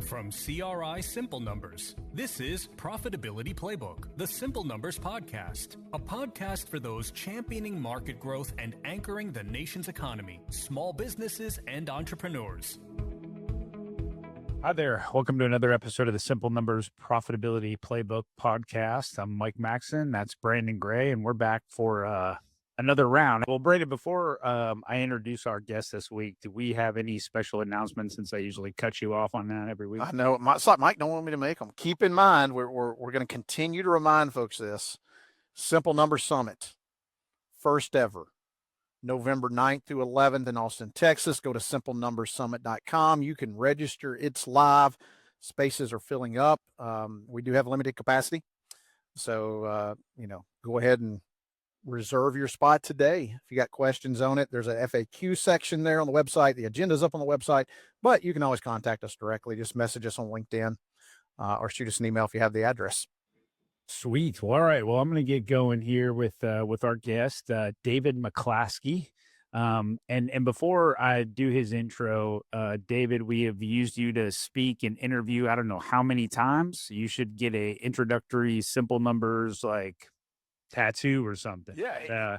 From CRI Simple Numbers, this is Profitability Playbook, the Simple Numbers Podcast, a podcast for those championing market growth and anchoring the nation's economy, small businesses, and entrepreneurs. Hi there. Welcome to another episode of the Simple Numbers Profitability Playbook podcast. I'm Mike Maxson. That's Brandon Gray, and we're back for another round. Well, Brandon, before I introduce our guest this week, do we have any special announcements, since I usually cut you off on that every week? I know. It's like Mike don't want me to make them. Keep in mind, we're going to continue to remind folks this. Simple Numbers Summit, first ever, November 9th through 11th in Austin, Texas. Go to simplenumbersummit.com. You can register. It's live. Spaces are filling up. We do have limited capacity. So, go ahead and reserve your spot today. If you got questions on it, there's a FAQ section there on the website. The agenda's up on the website, but you can always contact us directly. Just message us on LinkedIn or shoot us an email if you have the address. Sweet. Well, all right. Well, I'm going to get going here with our guest, David McClaskey. And before I do his intro, David, we have used you to speak and interview, I don't know how many times. You should get a introductory Simple Numbers, like, tattoo or something. Yeah.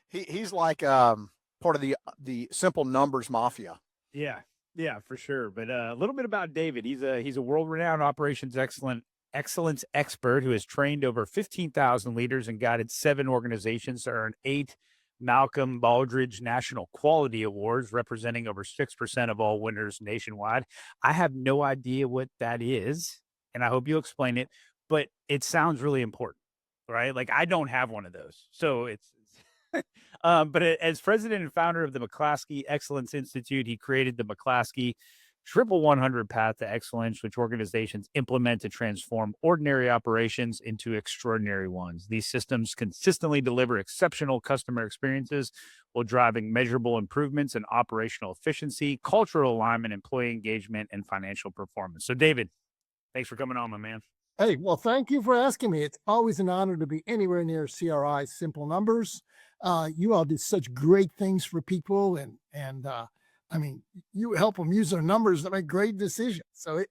He's like part of the Simple Numbers Mafia. Yeah, for sure. But a little bit about David. He's a world-renowned operations excellence expert who has trained over 15,000 leaders and guided 7 organizations to earn 8 Malcolm Baldrige National Quality Awards, representing over 6% of all winners nationwide. I have no idea what that is, and I hope you'll explain it, but it sounds really important, right? Like, I don't have one of those. So it's but as president and founder of the McClaskey Excellence Institute, he created the McClaskey Triple 100 Path to Excellence, which organizations implement to transform ordinary operations into extraordinary ones. These systems consistently deliver exceptional customer experiences while driving measurable improvements in operational efficiency, cultural alignment, employee engagement, and financial performance. So, David, thanks for coming on, my man. Hey, well, thank you for asking me. It's always an honor to be anywhere near CRI Simple Numbers. You all did such great things for people, and I mean, you help them use their numbers to make great decisions. So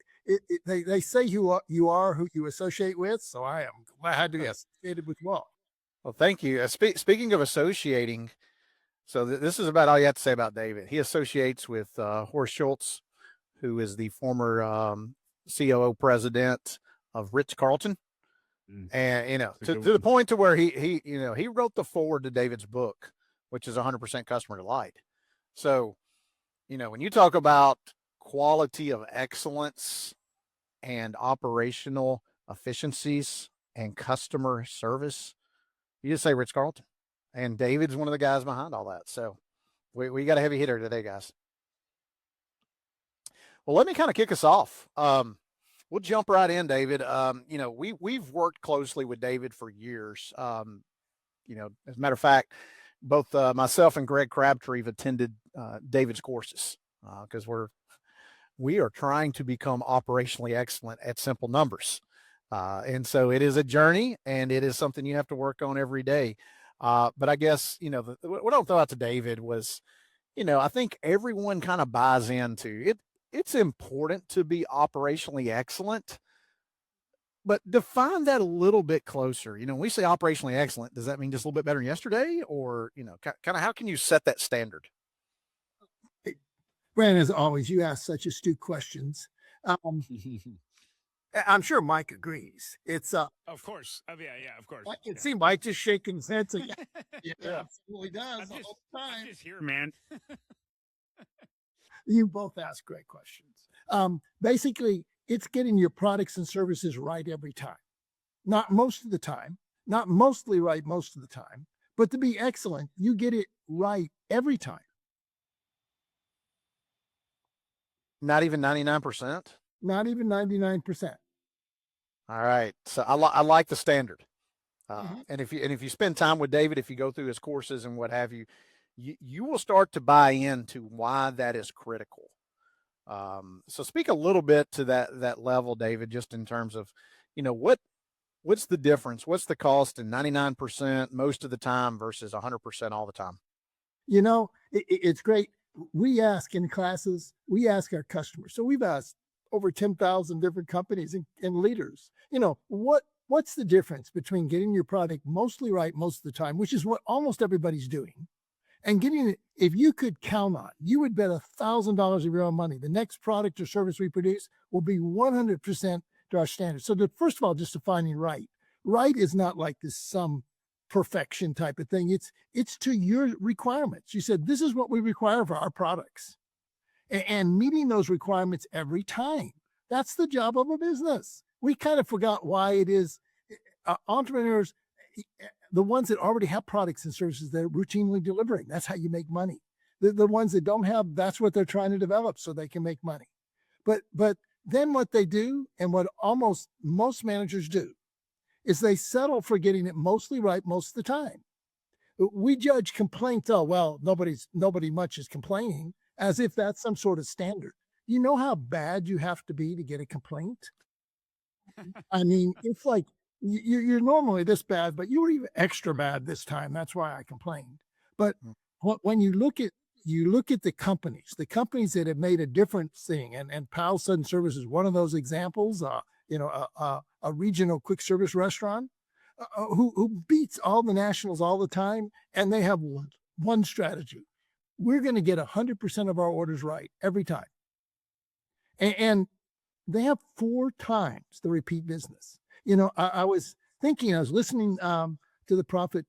they say you are who you associate with. So I am glad to be associated with you all. Well, thank you. Speaking of associating, so this is about all you have to say about David. He associates with Horst Schultz, who is the former COO president of Ritz-Carlton. And, to the point to where he wrote the foreword to David's book, which is 100% customer delight. So, when you talk about quality of excellence and operational efficiencies and customer service, you just say Ritz-Carlton, and David's one of the guys behind all that. So we got a heavy hitter today, guys. Well, let me kind of kick us off. We'll jump right in, David. We've worked closely with David for years. As a matter of fact, both myself and Greg Crabtree have attended David's courses because we are trying to become operationally excellent at Simple Numbers. And so it is a journey, and it is something you have to work on every day. But I guess, what I'll throw out to David was, I think everyone kind of buys into it. It's important to be operationally excellent, but define that a little bit closer. When we say operationally excellent, does that mean just a little bit better than yesterday, or, kind of how can you set that standard? Brandon, as always, you ask such astute questions. I'm sure Mike agrees. It's of course. Yeah, of course. I can see Mike just shaking his head. So yeah, absolutely does. I'm just here, man. You both ask great questions. Basically, it's getting your products and services right every time. Not most of the time, not mostly right most of the time, but to be excellent, you get it right every time. Not even 99%? Not even 99%. All right. So I like the standard. And if you spend time with David, if you go through his courses and what have you, you will start to buy into why that is critical. So speak a little bit to that level, David, just in terms of, what's the difference? What's the cost in 99% most of the time versus 100% all the time? It's great. we ask in classes, we ask our customers. So we've asked over 10,000 different companies and leaders, what's the difference between getting your product mostly right most of the time, which is what almost everybody's doing, and getting it, if you could count on, you would bet $1,000 of your own money, the next product or service we produce will be 100% to our standards. So first of all, just defining right. Right is not like this some perfection type of thing. It's to your requirements. You said, this is what we require for our products, and meeting those requirements every time. That's the job of a business. We kind of forgot why it is entrepreneurs, the ones that already have products and services they're routinely delivering. That's how you make money. The ones that don't have, that's what they're trying to develop so they can make money. But then what they do, and what almost most managers do, is they settle for getting it mostly right most of the time. We judge complaints, oh, well, nobody much is complaining, as if that's some sort of standard. You know how bad you have to be to get a complaint? I mean, it's like you're normally this bad, but you were even extra bad this time. That's why I complained. But when you look at the companies that have made a difference thing, and Pal Sudden Service is one of those examples. A regional quick service restaurant who beats all the nationals all the time, and they have one strategy: we're going to get 100% of our orders right every time, and they have 4 times the repeat business. I was thinking, I was listening to the Profit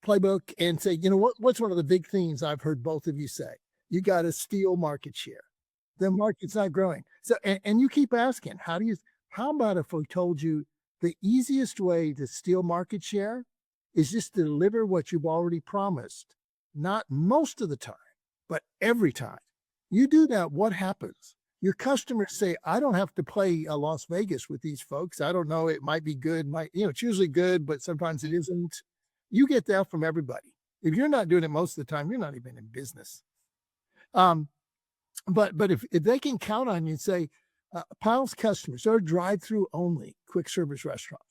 Playbook, and say, what's one of the big themes I've heard both of you say? You got to steal market share. The market's not growing. So, and you keep asking, how about if we told you the easiest way to steal market share is just to deliver what you've already promised, not most of the time, but every time. You do that, what happens? Your customers say, I don't have to play Las Vegas with these folks. I don't know, it might be good, it's usually good, but sometimes it isn't. You get that from everybody. If you're not doing it most of the time, you're not even in business. But if they can count on you and say, Pal's customers, they're drive-through only quick service restaurants.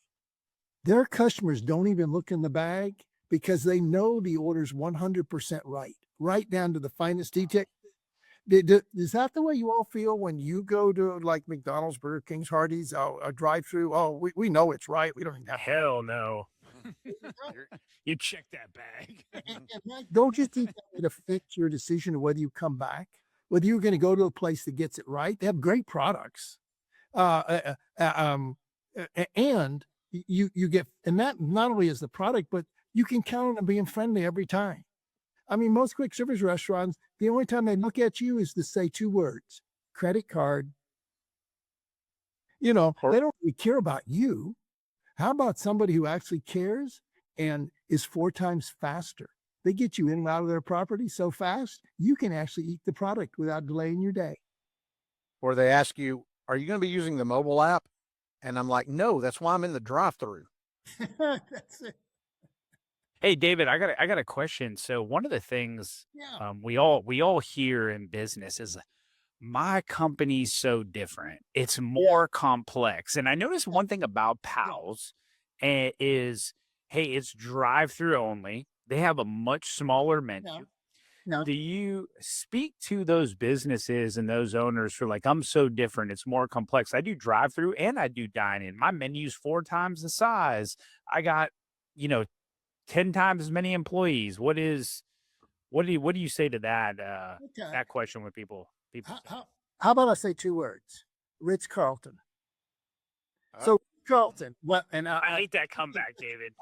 Their customers don't even look in the bag because they know the order's 100% right down to the finest detail. Is that the way you all feel when you go to like McDonald's, Burger King's, Hardee's, a drive-through? Oh, we know it's right. We don't even have Hell no. You check that bag. Don't you think that would affect your decision of whether you come back, whether you're going to go to a place that gets it right? They have great products, and you get, and that not only is the product, but you can count on them being friendly every time. I mean, most quick service restaurants, the only time they look at you is to say 2 words: credit card. They don't really care about you. How about somebody who actually cares and is 4 times faster? They get you in and out of their property so fast, you can actually eat the product without delaying your day. Or they ask you, are you going to be using the mobile app? And I'm like, no, that's why I'm in the drive-through. That's it. Hey, David, I got a question. So one of the things Yeah. we all hear in business is, my company's so different. It's more complex. And I noticed one thing about Pals is, hey, it's drive-through only. They have a much smaller menu. No. Do you speak to those businesses and those owners who are like, I'm so different, it's more complex? I do drive-through and I do dine-in. My menu's 4 times the size. I got, 10 times as many employees. What do you say to that that question with people? How about I say 2 words? Ritz-Carlton. So Carlton, what? And I hate that comeback, David.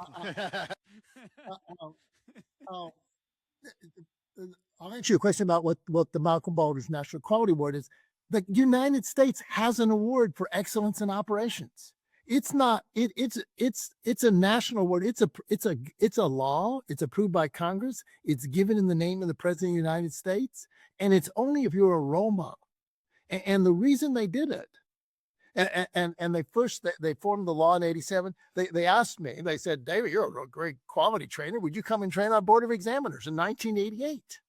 I'll answer your question about what the Malcolm Baldrige National Quality Award is. The United States has an award for excellence in operations. It's not. It's a national award. It's a law. It's approved by Congress. It's given in the name of the President of the United States, and it's only if you're a role model. And the reason they did it, and they formed the law in '87. They asked me. They said, David, you're a great quality trainer. Would you come and train our board of examiners in 1988?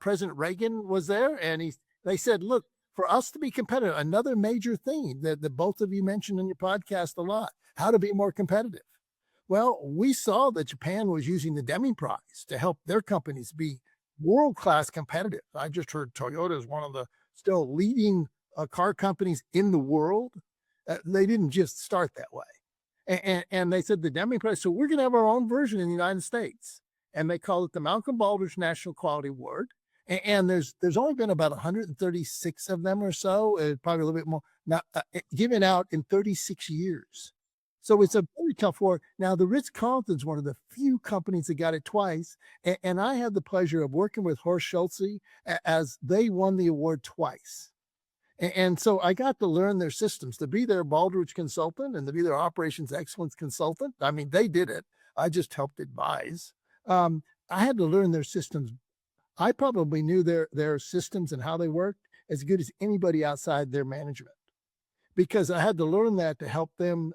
President Reagan was there, and they said, look, for us to be competitive, another major thing that both of you mentioned in your podcast a lot, how to be more competitive. Well, we saw that Japan was using the Deming Prize to help their companies be world-class competitive. I just heard Toyota is one of the still leading car companies in the world. They didn't just start that way. And they said the Deming Prize, so we're going to have our own version in the United States. And they call it the Malcolm Baldrige National Quality Award. And there's only been about 136 of them or so, probably a little bit more, now given out in 36 years. So it's a very tough award. Now, the Ritz-Carlton's one of the few companies that got it twice. And I had the pleasure of working with Horst Schulze as they won the award twice. And so I got to learn their systems, to be their Baldrige consultant and to be their operations excellence consultant. I mean, they did it. I just helped advise. I had to learn their systems. I probably knew their systems and how they worked as good as anybody outside their management, because I had to learn that to help them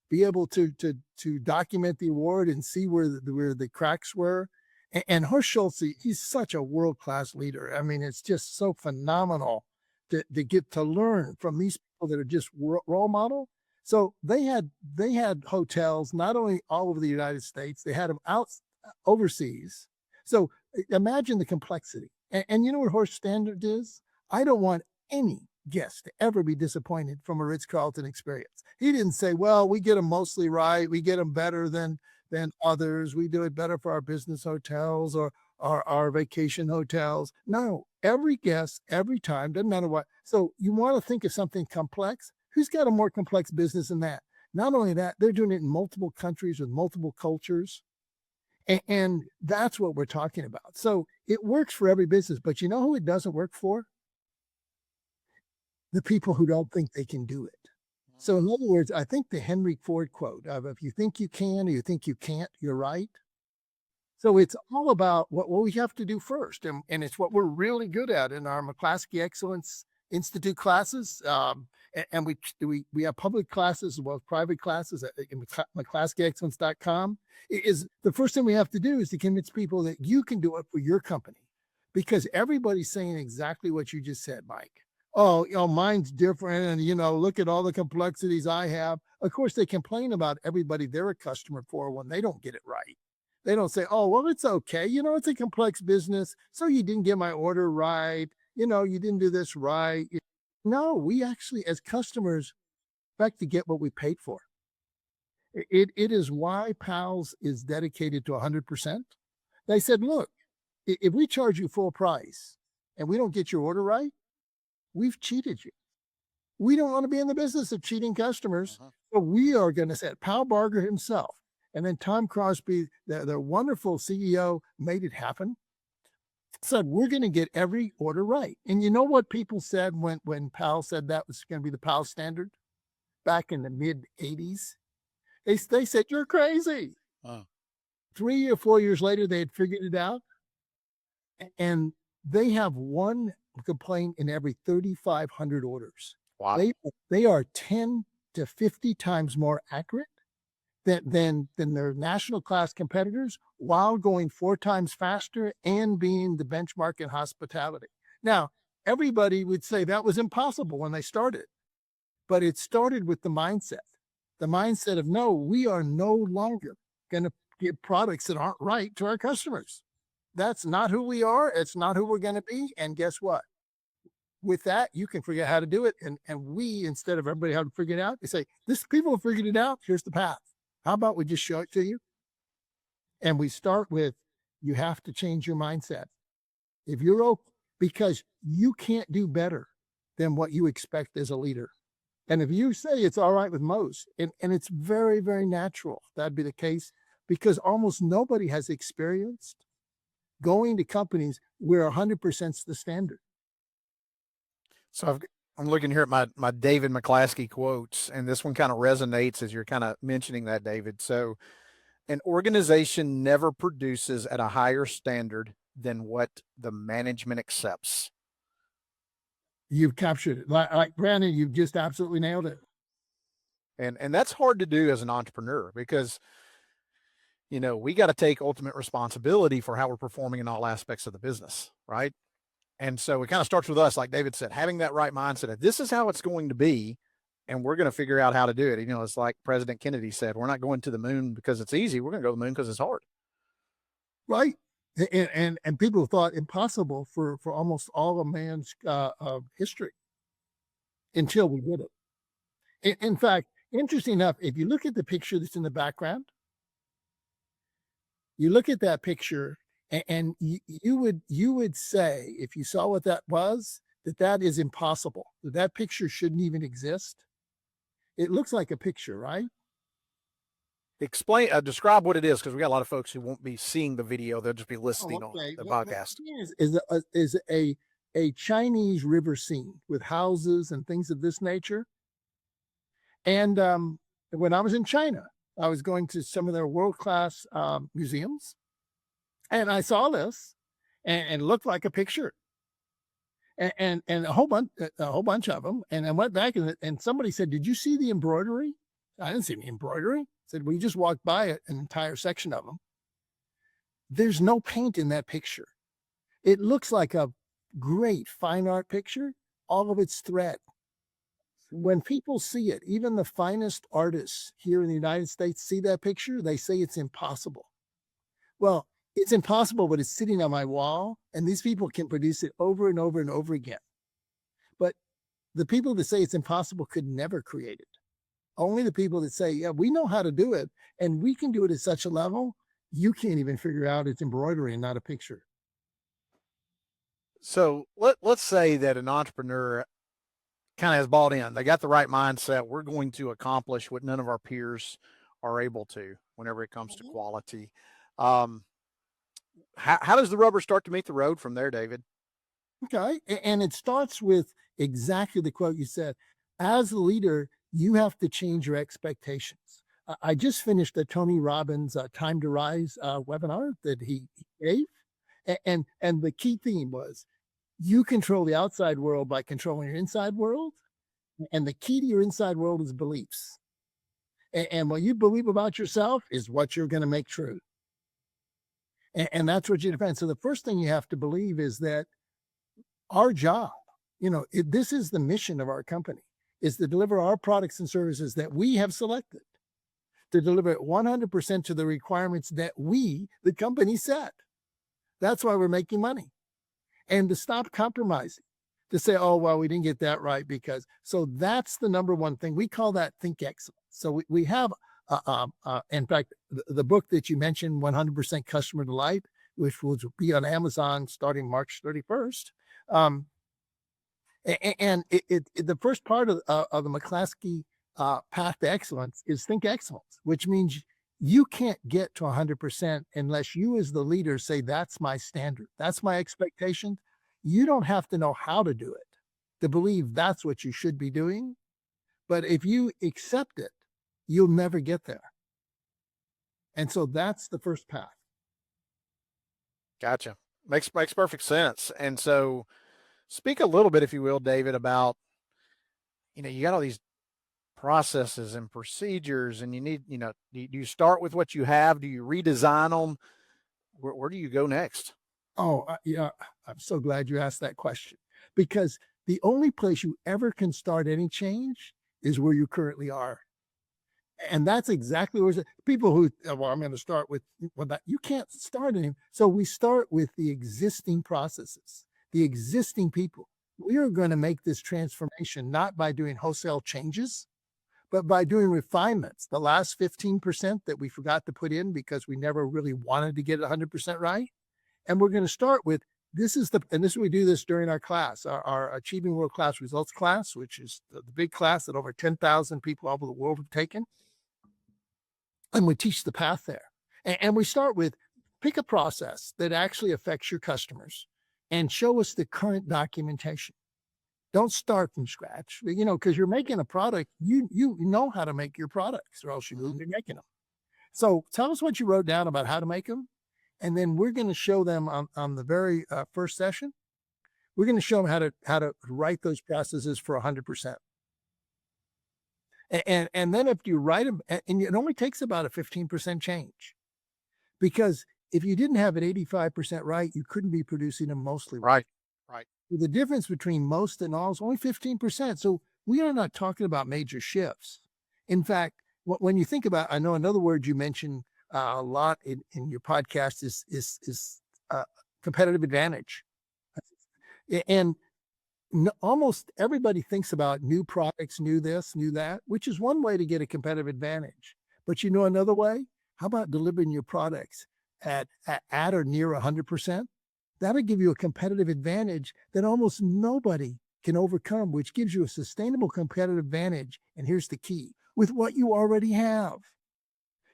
be able to document the award and see where the cracks were. And Horst Schulze, he's such a world-class leader. I mean, it's just so phenomenal to get to learn from these people that are just role model. So they had hotels not only all over the United States, they had them out overseas. So imagine the complexity. And you know what Horst standard is? I don't want any guest to ever be disappointed from a Ritz-Carlton experience. He didn't say, well, we get them mostly right. We get them better than others. We do it better for our business hotels or our vacation hotels. No, every guest, every time, doesn't matter what. So you want to think of something complex? Who's got a more complex business than that? Not only that, they're doing it in multiple countries with multiple cultures. And that's what we're talking about. So it works for every business, but you know who it doesn't work for? The people who don't think they can do it. So in other words, I think the Henry Ford quote of, if you think you can or you think you can't, you're right. So it's all about what we have to do first. And it's what we're really good at in our McClaskey Excellence Institute classes. And we have public classes as well as private classes at McClaskeyExcellence.com. Is the first thing we have to do is to convince people that you can do it for your company, because everybody's saying exactly what you just said, Mike. Oh, mine's different. And, look at all the complexities I have. Of course, they complain about everybody they're a customer for when they don't get it right. They don't say, oh, well, it's okay. It's a complex business. So you didn't get my order right. You didn't do this right. No, we actually, as customers, expect to get what we paid for. It is why PALS is dedicated to 100%. They said, look, if we charge you full price and we don't get your order right, we've cheated you. We don't want to be in the business of cheating customers. So we are going to set Powell Barger himself. And then Tom Crosby, the wonderful CEO, made it happen. Said, we're going to get every order right. And you know what people said when Powell said that was going to be the Powell standard back in the mid-'80s? They said, you're crazy. Wow. 3 or 4 years later, they had figured it out. And they have one complaint in every 3,500 orders. Wow. They are 10 to 50 times more accurate than their national class competitors, while going 4 times faster and being the benchmark in hospitality. Now, everybody would say that was impossible when they started, but it started with the mindset of, no, we are no longer going to give products that aren't right to our customers. That's not who we are. It's not who we're going to be. And guess what? With that, you can figure out how to do it. And we, instead of everybody having to figure it out, they say, people have figured it out. Here's the path. How about we just show it to you? And we start with, you have to change your mindset. If you're open, because you can't do better than what you expect as a leader. And if you say it's all right with most, and it's very, very natural, that'd be the case, because almost nobody has experienced going to companies where 100% is the standard. So I'm looking here at my David McClaskey quotes, and this one kind of resonates as you're kind of mentioning that, David. So an organization never produces at a higher standard than what the management accepts. You've captured it. Like Brandon, you've just absolutely nailed it. And that's hard to do as an entrepreneur, because, we got to take ultimate responsibility for how we're performing in all aspects of the business, right? And so it kind of starts with us, like David said, having that right mindset of, this is how it's going to be, and we're going to figure out how to do it. It's like President Kennedy said, we're not going to the moon because it's easy. We're going to go to the moon because it's hard. Right. And people thought impossible for almost all of man's history until we did it. In fact, interesting enough, if you look at the picture that's in the background, you look at that picture, and you would say, if you saw what that was, that is impossible. That picture shouldn't even exist. It looks like a picture, right? Explain, describe what it is, because we got a lot of folks who won't be seeing the video; they'll just be listening on the podcast. Is a Chinese river scene with houses and things of this nature. And when I was in China, I was going to some of their world-class museums, and I saw this, and it looked like a picture, and a whole bunch of them. And I went back, and somebody said, "Did you see the embroidery?" I didn't see the embroidery. I said, "We just walked by an entire section of them. There's no paint in that picture. It looks like a great fine art picture. All of it's thread." When people see it, even the finest artists here in the United States see that picture, they say it's impossible. Well, it's impossible, but it's sitting on my wall, and these people can produce it over and over and over again. But the people that say it's impossible could never create it. Only the people that say, yeah, we know how to do it, and we can do it at such a level, you can't even figure out it's embroidery and not a picture. So let's say that an entrepreneur kind of has bought in. They got the right mindset. We're going to accomplish what none of our peers are able to whenever it comes to quality. How does the rubber start to meet the road from there, David? Okay. And it starts with exactly the quote you said. As a leader, you have to change your expectations. I just finished the Tony Robbins Time to Rise webinar that he gave. And the key theme was, you control the outside world by controlling your inside world. And the key to your inside world is beliefs. And what you believe about yourself is what you're going to make true. And that's what you defend. So the first thing you have to believe is that our job, this is the mission of our company, is to deliver our products and services that we have selected, to deliver it 100% to the requirements that we, the company, set. That's why we're making money. And to stop compromising, to say, oh, well, we didn't get that right so that's the number one thing. We call that think excellence. So we have, in fact, the book that you mentioned, 100% Customer Delight, which will be on Amazon starting March 31st. And the first part of the McClaskey path to excellence is think excellence, which means you can't get to 100% unless you as the leader say, that's my standard. That's my expectation. You don't have to know how to do it to believe that's what you should be doing. But if you accept it, you'll never get there. And so that's the first path. Gotcha. Makes perfect sense. And so speak a little bit, if you will, David, about, you got all these processes and procedures, and you need, do you start with what you have? Do you redesign them? Where do you go next? Oh, yeah. I'm so glad you asked that question, because the only place you ever can start any change is where you currently are. And that's exactly where people who, well, I'm going to start with that. You can't start any. So we start with the existing processes, the existing people. We are going to make this transformation not by doing wholesale changes, but by doing refinements, the last 15% that we forgot to put in because we never really wanted to get it 100% right. And we're going to start with, we do this during our class, our Achieving World Class Results class, which is the big class that over 10,000 people all over the world have taken. And we teach the path there. And we start with, pick a process that actually affects your customers and show us the current documentation. Don't start from scratch, because you're making a product. You know how to make your products, or else you wouldn't be making them. So tell us what you wrote down about how to make them. And then we're going to show them on the very first session. We're going to show them how to write those processes for 100%. And then if you write them, and it only takes about a 15% change, because if you didn't have it 85% right, you couldn't be producing them mostly right. Right. The difference between most and all is only 15%. So we are not talking about major shifts. In fact, when you think about, I know another word you mentioned a lot in your podcast is competitive advantage. And almost everybody thinks about new products, new this, new that, which is one way to get a competitive advantage. But you know another way? How about delivering your products at or near 100%? That'll give you a competitive advantage that almost nobody can overcome, which gives you a sustainable competitive advantage. And here's the key: with what you already have.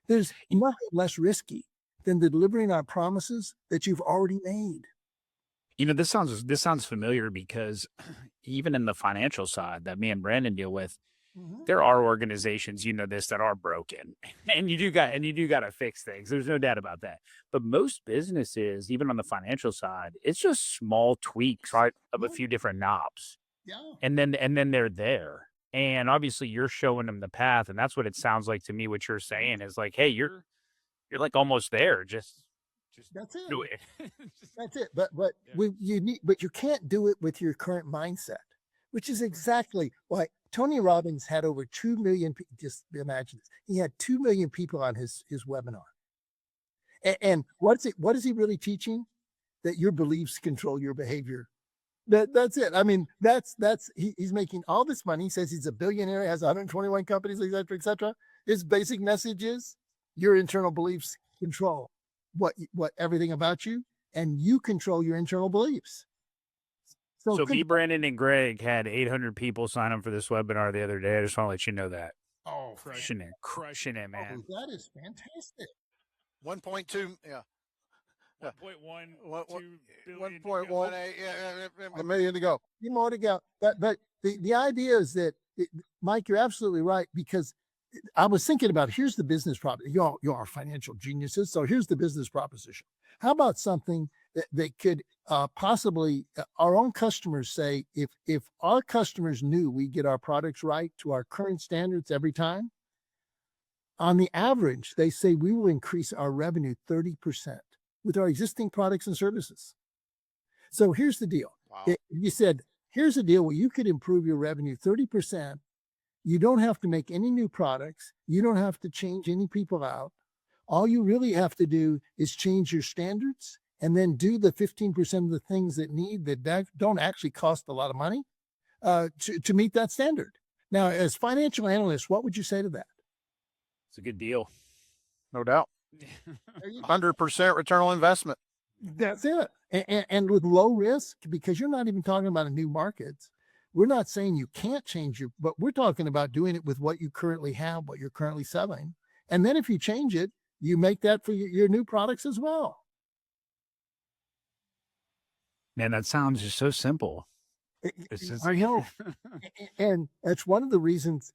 There's nothing less risky than delivering on promises that you've already made. This sounds familiar because even in the financial side that me and Brandon deal with, there are organizations, that are broken, and you do got to fix things. There's no doubt about that. But most businesses, even on the financial side, it's just small tweaks, right, of a few different knobs, Yeah. and then they're there. And obviously, you're showing them the path, and that's what it sounds like to me. What you're saying is like, hey, you're like almost there. Just That's it. do it. That's it. But Yeah. you can't do it with your current mindset, which is exactly why Tony Robbins had over 2 million. Just imagine this. He had 2 million people on his webinar. And what is he really teaching? That your beliefs control your behavior. That's it. I mean, he's making all this money. He says he's a billionaire, has 121 companies, et cetera, et cetera. His basic message is your internal beliefs control what everything about you, and you control your internal beliefs. So me, Brandon, and Greg had 800 people sign up for this webinar the other day. I just want to let you know that. Oh, Crushing it, man. that is fantastic. 1.2, yeah. 1.12 billion. 1.18, a million to go. More to go. But the idea is that, Mike, you're absolutely right, because I was thinking about, here's the business problem. You are financial geniuses. So here's the business proposition. How about something that could possibly, our own customers say, if our customers knew we get our products right to our current standards every time, on the average, they say we will increase our revenue 30% with our existing products and services. So here's the deal. Wow. You said, here's a deal where you could improve your revenue 30%. You don't have to make any new products. You don't have to change any people out. All you really have to do is change your standards and then do the 15% of the things that don't actually cost a lot of money to meet that standard. Now, as financial analysts, what would you say to that? It's a good deal. No doubt. 100% return on investment. That's it. And with low risk, because you're not even talking about a new market. We're not saying you can't change but we're talking about doing it with what you currently have, what you're currently selling. And then if you change it, you make that for your new products as well. Man, that sounds just so simple. I know. And that's one of the reasons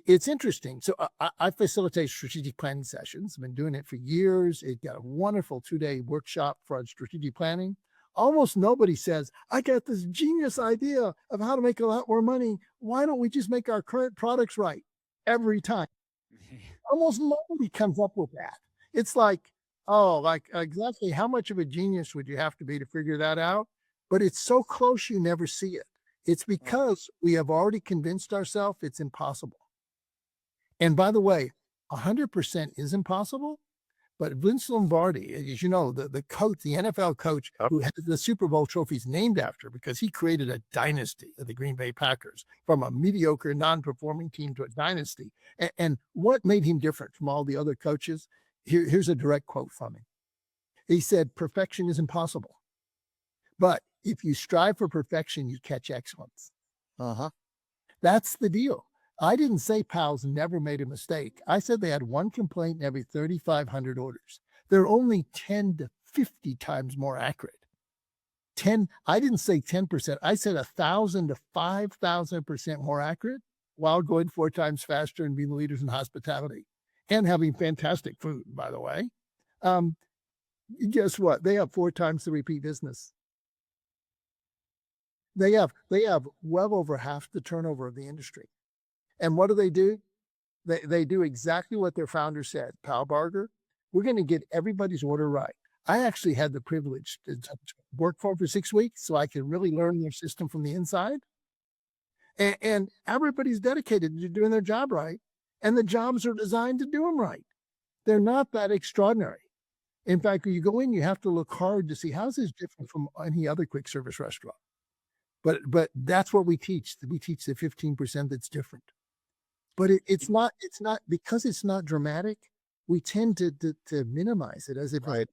it's interesting. So I facilitate strategic planning sessions. I've been doing it for years. It got a wonderful 2-day workshop for strategic planning. Almost nobody says, I got this genius idea of how to make a lot more money. Why don't we just make our current products right every time? Almost nobody comes up with that. It's like, exactly how much of a genius would you have to be to figure that out? But it's so close you never see it. It's because we have already convinced ourselves it's impossible. And by the way, 100% is impossible. But Vince Lombardi, as you know, the coach, the NFL coach who has the Super Bowl trophies named after, because he created a dynasty of the Green Bay Packers from a mediocre, non-performing team to a dynasty. And what made him different from all the other coaches? Here's a direct quote from him. He said, perfection is impossible. But if you strive for perfection, you catch excellence. That's the deal. I didn't say Pals never made a mistake. I said they had one complaint in every 3,500 orders. They're only 10 to 50 times more accurate. I didn't say 10%. I said 1,000 to 5,000% more accurate while going 4 times faster and being the leaders in hospitality and having fantastic food, by the way. Guess what? They have 4 times the repeat business. They have well over half the turnover of the industry. And what do? They do exactly what their founder said. Pal Barger, we're going to get everybody's order right. I actually had the privilege to work for 6 weeks so I could really learn their system from the inside. And everybody's dedicated to doing their job right. And the jobs are designed to do them right. They're not that extraordinary. In fact, when you go in, you have to look hard to see how's this different from any other quick service restaurant. But that's what we teach. We teach the 15% that's different. But it's not because it's not dramatic. We tend to minimize it as if Right.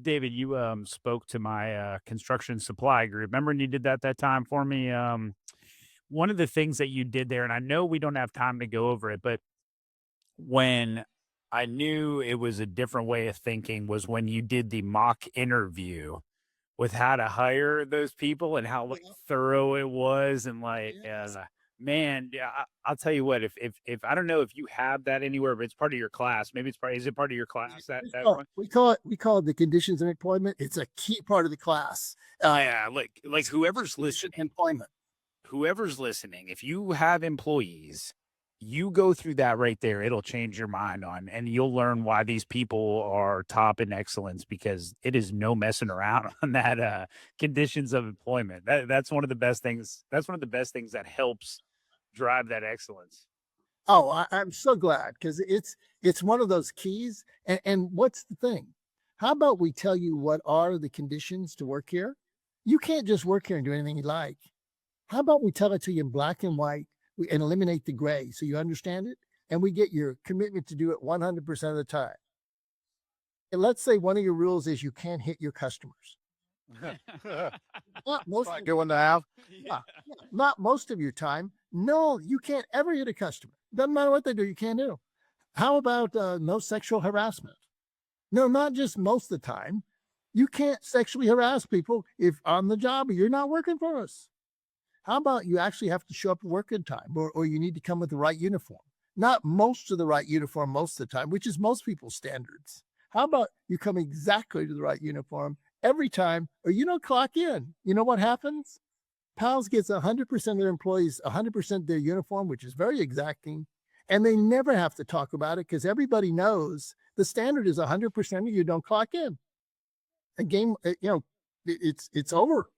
David, you spoke to my construction supply group. Remember when you did that time for me? One of the things that you did there, and I know we don't have time to go over it, but when I knew it was a different way of thinking was when you did the mock interview with how to hire those people and how thorough it was. And man, yeah, I'll tell you what, if I don't know if you have that anywhere, but it's part of your class. Maybe is it part of your class? We call it the conditions of employment. It's a key part of the class. Yeah, like whoever's listening, employment. Whoever's listening, if you have employees, you go through that right there. It'll change your mind on, and you'll learn why these people are top in excellence, because it is no messing around on that conditions of employment. That's one of the best things. That's one of the best things that helps drive that excellence. Oh, I'm so glad, because it's one of those keys. And what's the thing? How about we tell you what are the conditions to work here? You can't just work here and do anything you like. How about we tell it to you in black and white and eliminate the gray so you understand it, and we get your commitment to do it 100% of the time. And let's say one of your rules is you can't hit your customers. Not most Good one to have. Not most of your time. No, you can't ever hit a customer. Doesn't matter what they do, you can't do. How about no sexual harassment? No, not just most of the time. You can't sexually harass people if on the job or you're not working for us. How about you actually have to show up at work in time, or you need to come with the right uniform? Not most of the right uniform most of the time, which is most people's standards. How about you come exactly to the right uniform every time, or you don't clock in? You know what happens? PALS gets 100% of their employees, 100% their uniform, which is very exacting, and they never have to talk about it because everybody knows the standard is 100% or you don't clock in. A game, it's over.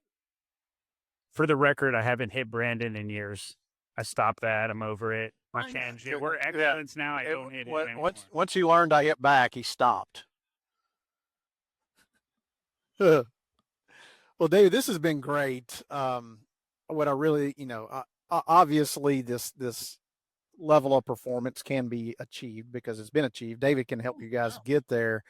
For the record, I haven't hit Brandon in years. I stopped that. I'm over it. We're excellence now. I don't hit it anymore. Once he learned I hit back, he stopped. Well, David, this has been great. What I really, obviously this level of performance can be achieved because it's been achieved. David can help you guys get there.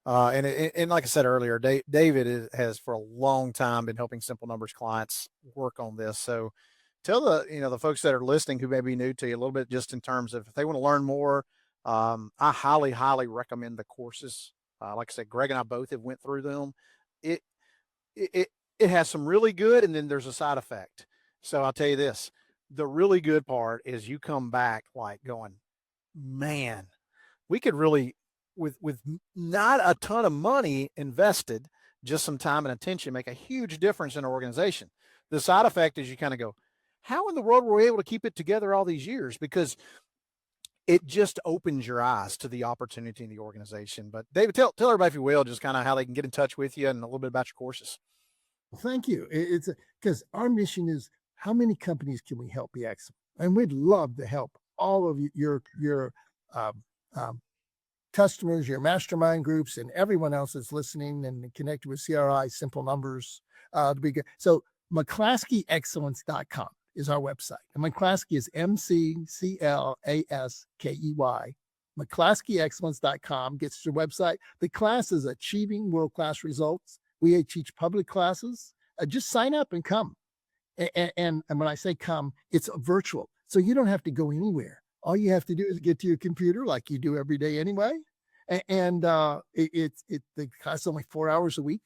And like I said earlier, David has for a long time been helping Simple Numbers clients work on this. So tell the folks that are listening who may be new to you a little bit, just in terms of if they want to learn more. I highly, highly recommend the courses. Like I said, Greg and I both have went through them. It has some really good, and then there's a side effect. So I'll tell you this, the really good part is you come back like going, man, we could really, with not a ton of money invested, just some time and attention, make a huge difference in our organization. The side effect is you kind of go, how in the world were we able to keep it together all these years? Because it just opens your eyes to the opportunity in the organization. But David, tell everybody, if you will, just kind of how they can get in touch with you and a little bit about your courses. Well, thank you. It's because our mission is, how many companies can we help be excellent? And we'd love to help all of your customers, your mastermind groups, and everyone else that's listening and connected with CRI Simple Numbers to be good. So McClaskeyExcellence.com is our website. And McClaskey is McClaskey. McClaskeyExcellence.com gets your website. The class is Achieving World-Class Results. We teach public classes. Just sign up and come. And when I say come, it's virtual. So you don't have to go anywhere. All you have to do is get to your computer like you do every day anyway. And the class is only 4 hours a week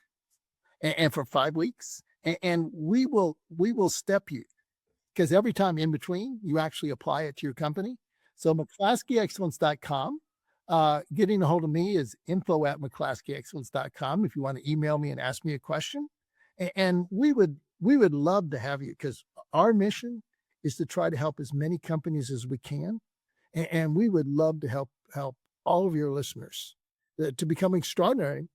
and for 5 weeks. And we will step you, because every time in between, you actually apply it to your company. So McClaskeyExcellence.com. Getting a hold of me is info@McClaskeyExcellence.com if you want to email me and ask me a question. And we would love to have you, because our mission is to try to help as many companies as we can. And we would love to help all of your listeners to become extraordinary.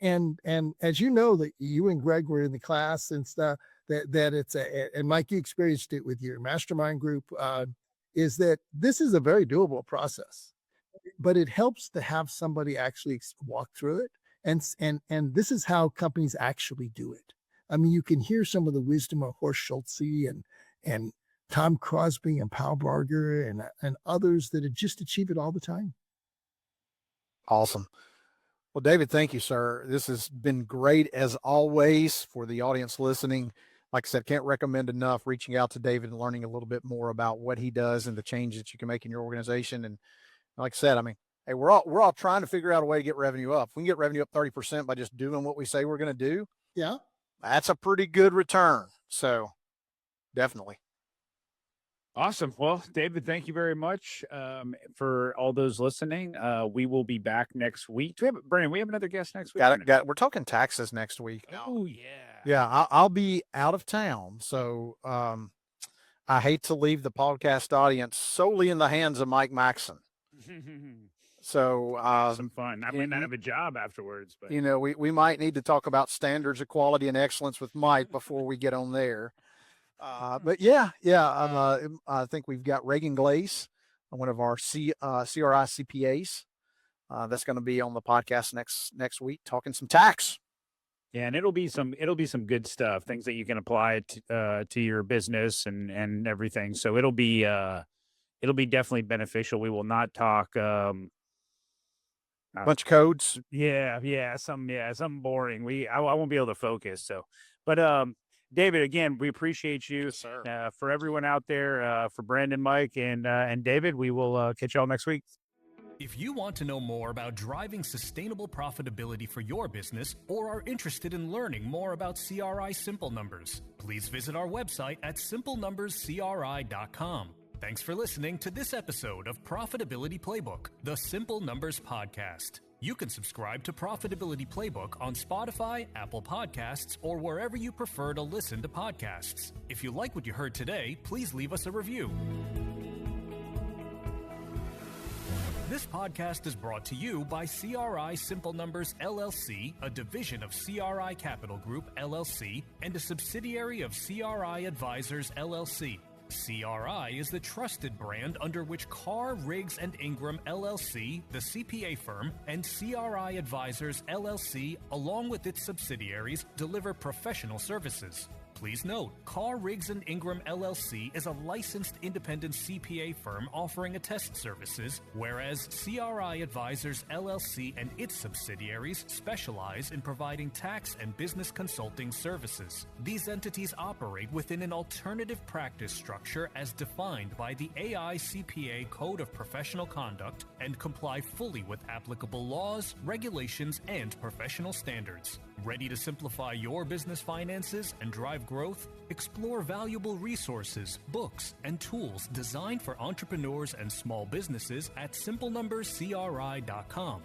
And as you know, that you and Greg were in the class and stuff, that it's and Mike, you experienced it with your mastermind group, is that this is a very doable process. but it helps to have somebody actually walk through it. And this is how companies actually do it. I mean, you can hear some of the wisdom of Horst Schulze and Tom Crosby and Paul Barger and others that just achieve it all the time. Awesome. Well, David, thank you, sir. This has been great as always for the audience listening. Like I said, can't recommend enough reaching out to David and learning a little bit more about what he does and the changes that you can make in your organization. And like I said, I mean, hey, we're all trying to figure out a way to get revenue up. If we can get revenue up 30% by just doing what we say we're going to do, yeah, that's a pretty good return. So definitely. Awesome. Well, David, thank you very much for all those listening. We will be back next week. Brandon, we have another guest next week. We're talking taxes next week. Oh, yeah. Yeah, I'll be out of town. So I hate to leave the podcast audience solely in the hands of Mike Maxson. So some fun. I might not have a job afterwards, but we might need to talk about standards of quality and excellence with Mike before we get on there. But I think we've got Reagan Glaze, one of our CRI CPAs. That's going to be on the podcast next week, talking some tax. Yeah, and it'll be some good stuff, things that you can apply to your business and everything. So it'll be definitely beneficial. We will not talk bunch of codes. Some boring. I won't be able to focus. So, but David, again, we appreciate you. Yes, sir. For everyone out there, for Brandon, Mike, and David, we will catch y'all next week. If you want to know more about driving sustainable profitability for your business or are interested in learning more about CRI Simple Numbers, please visit our website at simplenumberscri.com. Thanks for listening to this episode of Profitability Playbook, the Simple Numbers Podcast. You can subscribe to Profitability Playbook on Spotify, Apple Podcasts, or wherever you prefer to listen to podcasts. If you like what you heard today, please leave us a review. This podcast is brought to you by CRI Simple Numbers LLC, a division of CRI Capital Group LLC, and a subsidiary of CRI Advisors LLC. CRI is the trusted brand under which Carr, Riggs & Ingram LLC, the CPA firm, and CRI Advisors LLC, along with its subsidiaries, deliver professional services. Please note, Carr, Riggs & Ingram LLC is a licensed independent CPA firm offering attest services, whereas CRI Advisors LLC and its subsidiaries specialize in providing tax and business consulting services. These entities operate within an alternative practice structure as defined by the AICPA Code of Professional Conduct and comply fully with applicable laws, regulations, and professional standards. Ready to simplify your business finances and drive growth? Explore valuable resources, books, and tools designed for entrepreneurs and small businesses at simplenumberscri.com.